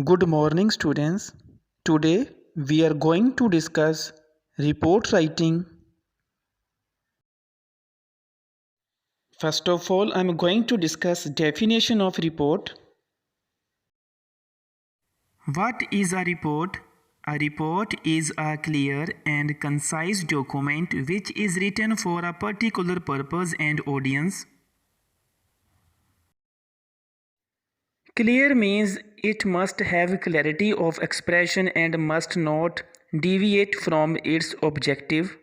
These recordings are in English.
Good morning, students. Today we are going to discuss report writing. First of all, I am going to discuss definition of report. What is a report? A report is a clear and concise document which is written for a particular purpose and audience. Clear means it must have clarity of expression and must not deviate from its objective.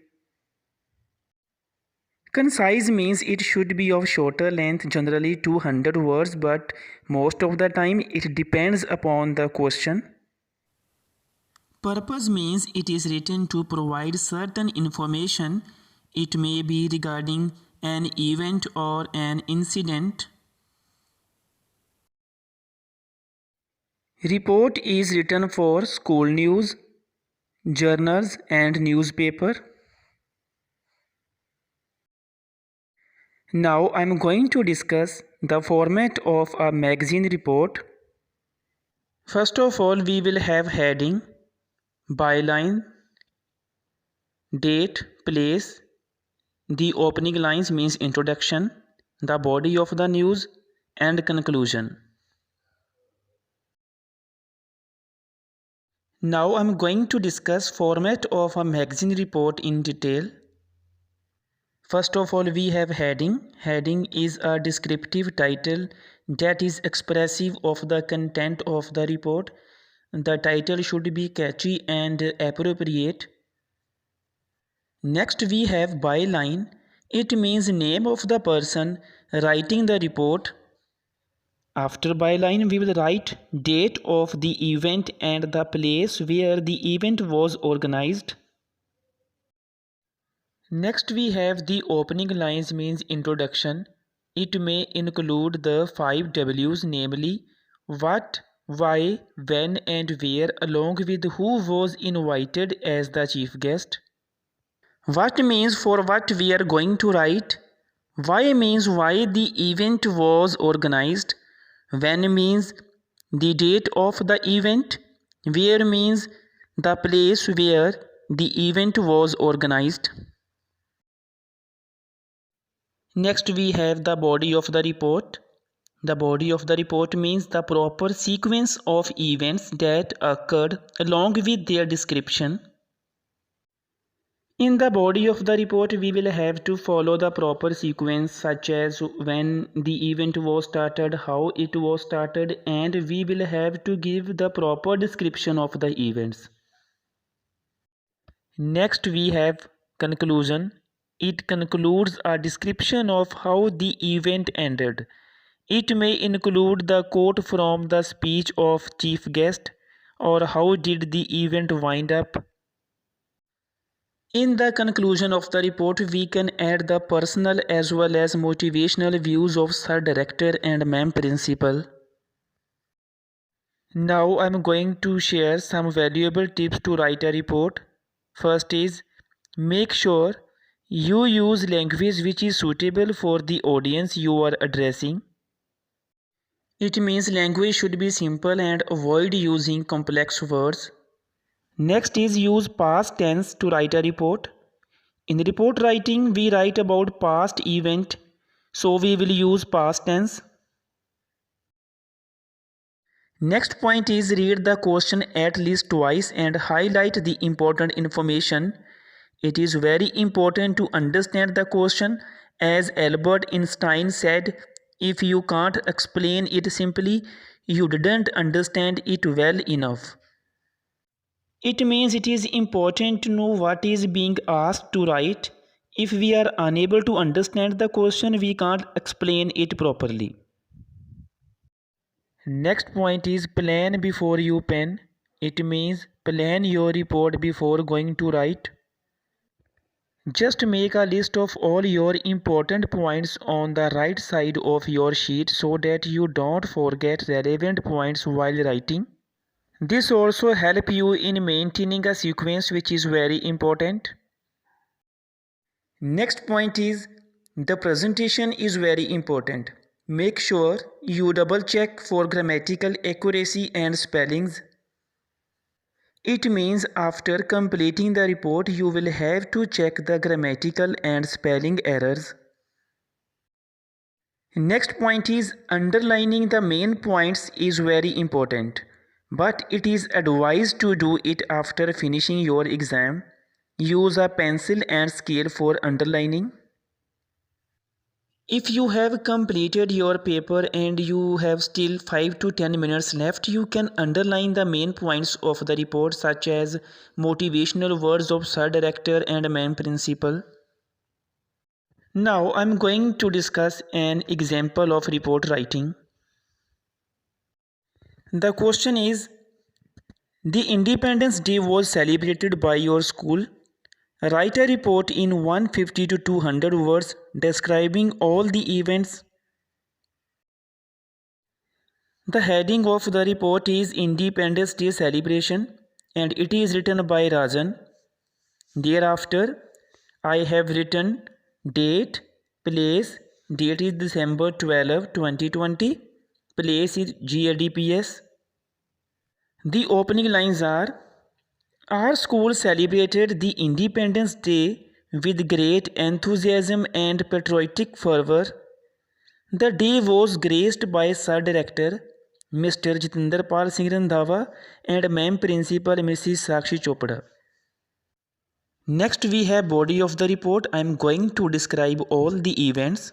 Concise means it should be of shorter length, generally 200 words, but most of the time it depends upon the question. Purpose means it is written to provide certain information. It may be regarding an event or an incident. Report is written for school news, journals and newspaper. Now I am going to discuss the format of a magazine report. First of all, we will have heading, byline, date, place. The opening lines means introduction, the body of the news and conclusion. Now I am going to discuss format of a magazine report in detail. First of all, we have heading. Heading is a descriptive title that is expressive of the content of the report. The title should be catchy and appropriate. Next we have byline. It means name of the person writing the report. After byline we will write date of the event and the place where the event was organized. Next we have the opening lines means introduction. It may include the 5 W's, namely what, why, when and where, along with who was invited as the chief guest. What means for what we are going to write. Why means why the event was organized. When means the date of the event. Where means the place where the event was organized. Next we have the body of the report. The body of the report means the proper sequence of events that occurred along with their description. In the body of the report we will have to follow the proper sequence, such as when the event was started, how it was started, and we will have to give the proper description of the events. Next we have conclusion. It concludes a description of how the event ended. It may include the quote from the speech of chief guest or how did the event wind up. In the conclusion of the report, we can add the personal as well as motivational views of Sir Director and Ma'am Principal. Now I am going to share some valuable tips to write a report. First is, make sure you use language which is suitable for the audience you are addressing. It means language should be simple and avoid using complex words. Next is use past tense to write a report. In report writing, we write about past event, so we will use past tense. Next point is read the question at least twice and highlight the important information. It is very important to understand the question. As Albert Einstein said, if you can't explain it simply, you didn't understand it well enough. It means it is important to know what is being asked to write. If we are unable to understand the question, we can't explain it properly. Next point is plan before you pen. It means plan your report before going to write. Just make a list of all your important points on the right side of your sheet so that you don't forget relevant points while writing. This also helps you in maintaining a sequence, which is very important. Next point is the presentation is very important. Make sure you double check for grammatical accuracy and spellings. It means after completing the report you will have to check the grammatical and spelling errors. Next point is underlining the main points is very important, but it is advised to do it after finishing your exam. Use a pencil and scale for underlining. If you have completed your paper and you have still 5 to 10 minutes left, you can underline the main points of the report such as motivational words of Sir Director and main principal. Now I am going to discuss an example of report writing. The question is, the Independence Day was celebrated by your school. Write a report in 150 to 200 words describing all the events. The heading of the report is Independence Day Celebration and it is written by Rajan. Thereafter, I have written date, place, date is December 12, 2020, place is GLDPS. The opening lines are, our school celebrated the Independence Day with great enthusiasm and patriotic fervor. The day was graced by Sir Director Mr. Jatinder Pal Singh Randhawa and Ma'am Principal Mrs. Sakshi Chopra. Next we have body of the report. I am going to describe all the events.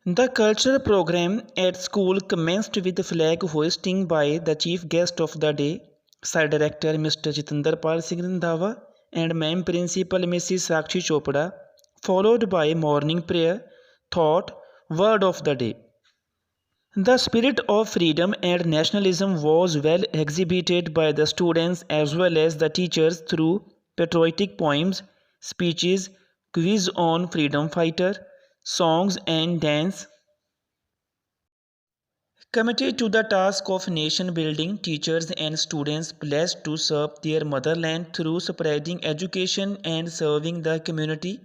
The cultural program at school commenced with flag hoisting by the chief guest of the day, Sir Director Mr. Jatinder Pal Singh Randhawa and Ma'am Principal Mrs. Sakshi Chopra, followed by morning prayer, thought, word of the day. The spirit of freedom and nationalism was well exhibited by the students as well as the teachers through patriotic poems, speeches, quiz on freedom fighter, songs and dance. Committed to the task of nation building, teachers and students pledged to serve their motherland through spreading education and serving the community.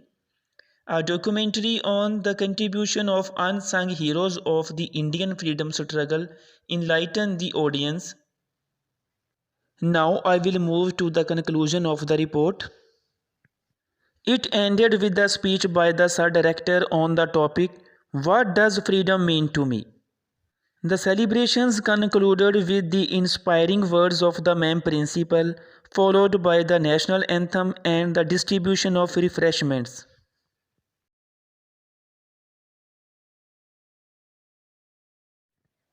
A documentary on the contribution of unsung heroes of the Indian freedom struggle enlightened the audience. Now I will move to the conclusion of the report. It ended with a speech by the Sir Director on the topic, what does freedom mean to me? The celebrations concluded with the inspiring words of the Ma'am Principal, followed by the national anthem and the distribution of refreshments.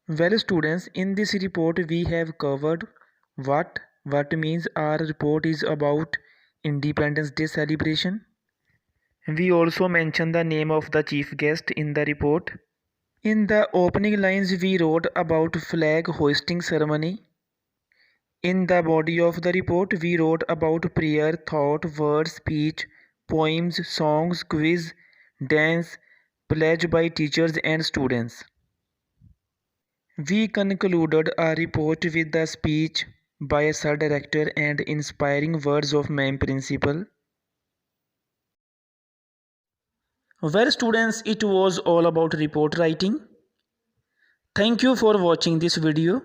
Well students, in this report we have covered what means our report is about Independence Day celebration. We also mention the name of the chief guest in the report. In the opening lines we wrote about flag hoisting ceremony. In the body of the report we wrote about prayer, thought, word, speech, poems, songs, quiz, dance, pledge by teachers and students. We concluded our report with the speech by Sir Director and inspiring words of Ma'am Principal. Well students, it was all about report writing. Thank you for watching this video.